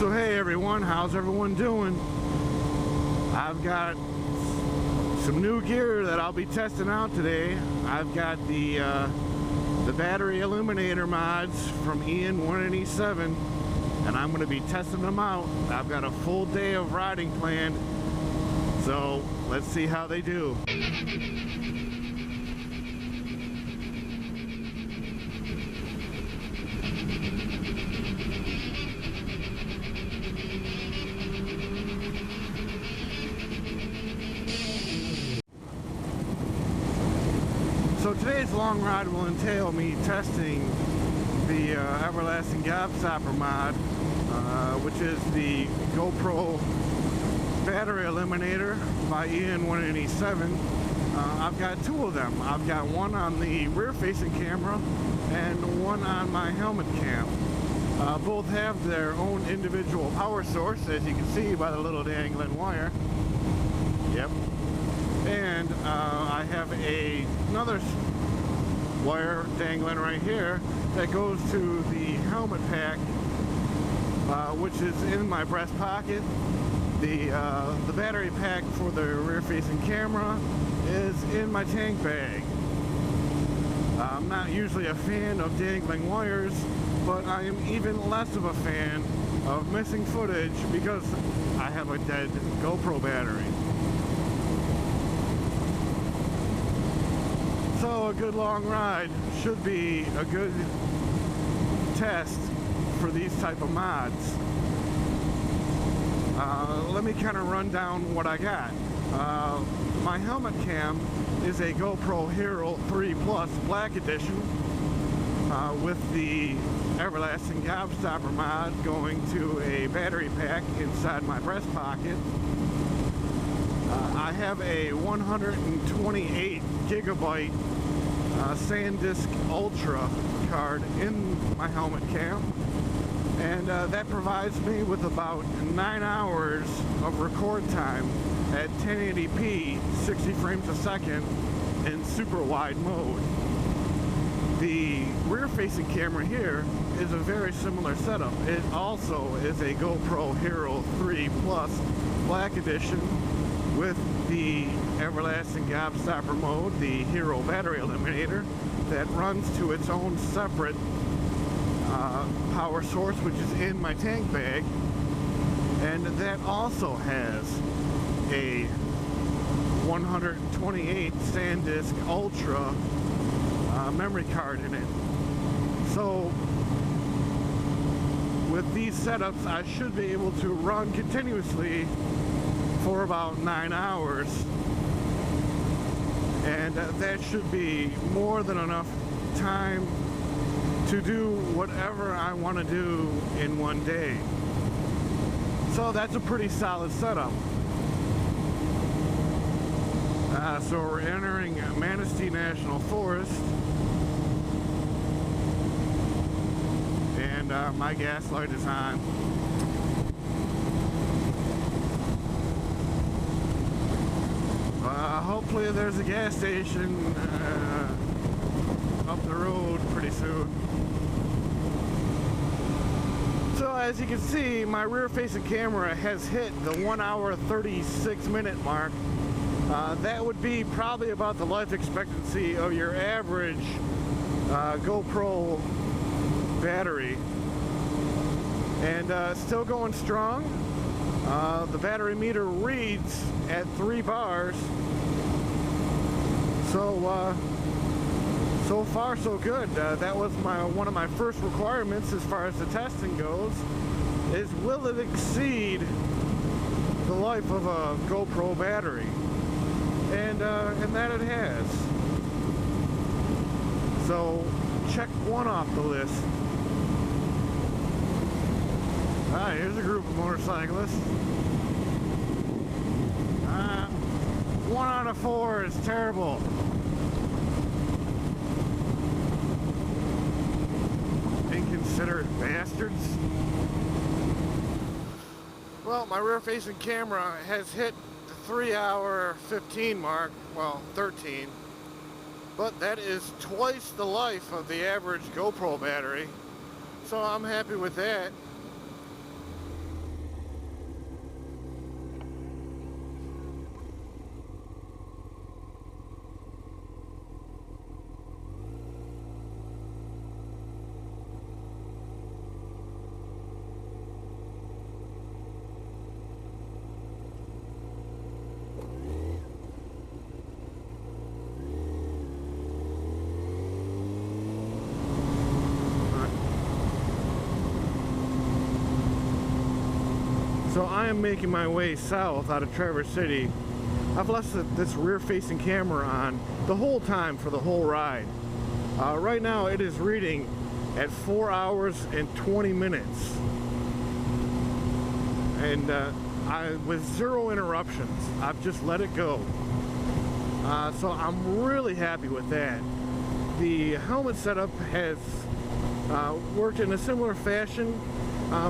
So hey everyone, how's everyone doing? I've got some new gear that I'll be testing out today. I've got the Battery Eliminator mods from EN187, and I'm going to be testing them out. I've got a full day of riding planned, so let's see how they do. So today's long ride will entail me testing the Everlasting Gobstopper Mod, which is the GoPro Battery Eliminator by EN187. I've got two of them. I've got one on the rear-facing camera and one on my helmet cam. Both have their own individual power source, as you can see by the little dangling wire. Yep. And I have another wire dangling right here that goes to the helmet pack, which is in my breast pocket. The battery pack for the rear-facing camera is in my tank bag. I'm not usually a fan of dangling wires, but I am even less of a fan of missing footage because I have a dead GoPro battery. So a good long ride should be a good test for these type of mods. Let me kind of run down what I got. My helmet cam is a GoPro Hero 3 Plus Black Edition with the Everlasting Gobstopper Mod going to a battery pack inside my breast pocket. I have a 128 gigabyte SanDisk Ultra card in my helmet cam, and that provides me with about 9 hours of record time at 1080p 60 frames a second in super wide mode. The rear-facing camera here is a very similar setup. It also is a GoPro Hero 3 Plus Black Edition with the Everlasting Gobstopper Mode, the Hero Battery Eliminator, that runs to its own separate power source, which is in my tank bag, and that also has a 128 SanDisk Ultra memory card in it. So with these setups, I should be able to run continuously for about 9 hours, and that should be more than enough time to do whatever I want to do in one day. So that's a pretty solid setup. So we're entering Manistee National Forest, and my gas light is on. Hopefully there's a gas station up the road pretty soon. So as you can see, my rear-facing camera has hit the 1 hour 36 minute mark. That would be probably about the life expectancy of your average GoPro battery. And still going strong. The battery meter reads at 3 bars. So far so good. That was one of my first requirements as far as the testing goes, is will it exceed the life of a GoPro battery? And that it has. So check one off the list. Here's a group of motorcyclists. 1 out of 4 is terrible. Inconsiderate bastards. Well, my rear-facing camera has hit the 3 hour 15 mark, well, 13. But that is twice the life of the average GoPro battery. So I'm happy with that. So I am making my way south out of Traverse City. I've left this rear-facing camera on the whole time for the whole ride. Right now it is reading at 4 hours and 20 minutes. And with 0 interruptions. I've just let it go. So I'm really happy with that. The helmet setup has worked in a similar fashion,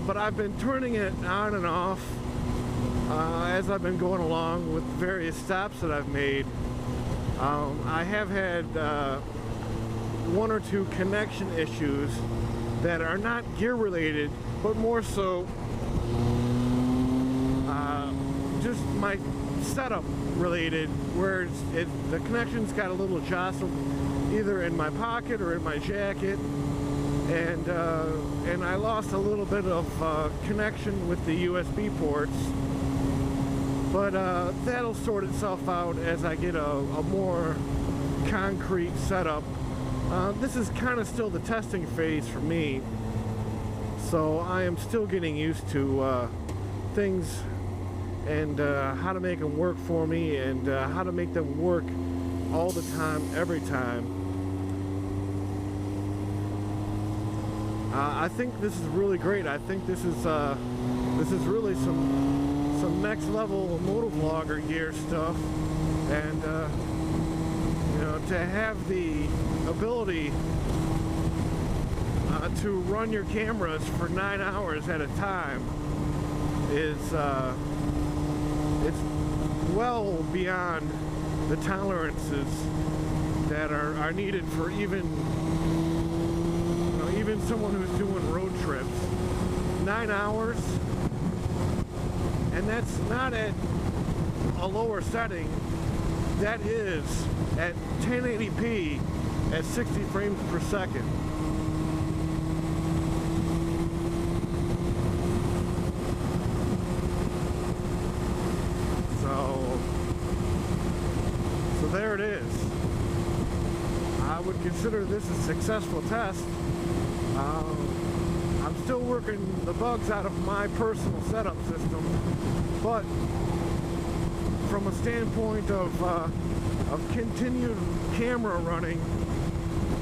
but I've been turning it on and off as I've been going along with various stops that I've made. I have had 1 or 2 connection issues that are not gear related, but more so just my setup related, where the connections got a little jostled either in my pocket or in my jacket, and I lost a little bit of connection with the USB ports, but that'll sort itself out as I get a more concrete setup. This is kind of still the testing phase for me, so I am still getting used to things and how to make them work for me, and how to make them work all the time, every time. I think this is really great. I think this is really some next level motovlogger gear stuff, and you know, to have the ability to run your cameras for 9 hours at a time is it's well beyond the tolerances that are needed for even someone who's doing road trips. 9 hours, and that's not at a lower setting. That is at 1080p at 60 frames per second. So there it is. I would consider this a successful test. I'm still working the bugs out of my personal setup system, but from a standpoint of continued camera running,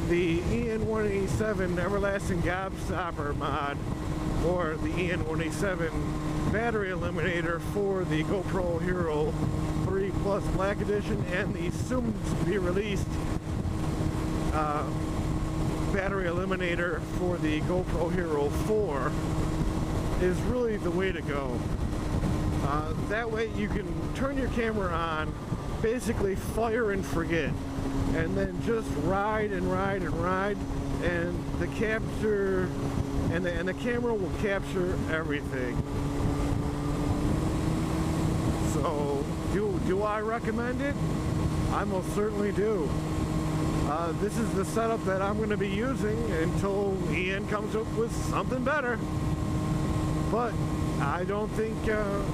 the EN187 Everlasting Gobstopper Mod, or the EN187 Battery Eliminator for the GoPro Hero 3 Plus Black Edition, and the soon-to-be-released Battery Eliminator for the GoPro Hero 4 is really the way to go. That way you can turn your camera on, basically fire and forget, and then just ride and ride and ride, and the capture and the camera will capture everything. So do I recommend it? I most certainly do. This is the setup that I'm going to be using until EN comes up with something better. But I don't think you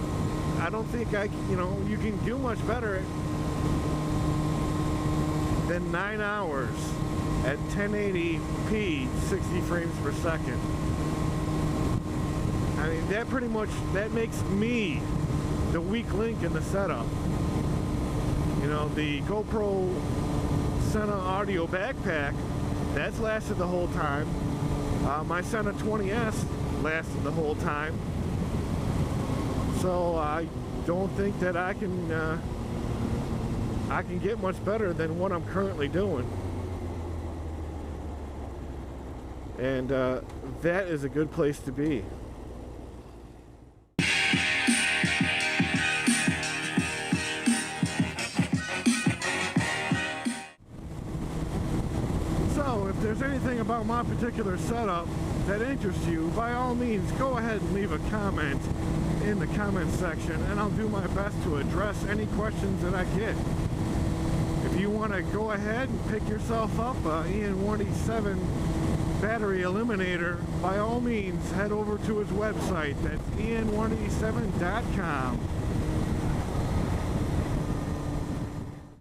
can do much better than 9 hours at 1080p 60 frames per second. I mean, that makes me the weak link in the setup. You know, the GoPro Sena Audio Backpack, that's lasted the whole time. My Sena 20S lasted the whole time. So I don't think that I can get much better than what I'm currently doing. And that is a good place to be. So if there's anything about my particular setup that interests you, by all means go ahead and leave a comment in the comment section, and I'll do my best to address any questions that I get. If you want to go ahead and pick yourself up an EN187 Battery Eliminator, by all means head over to his website. That's en187.com.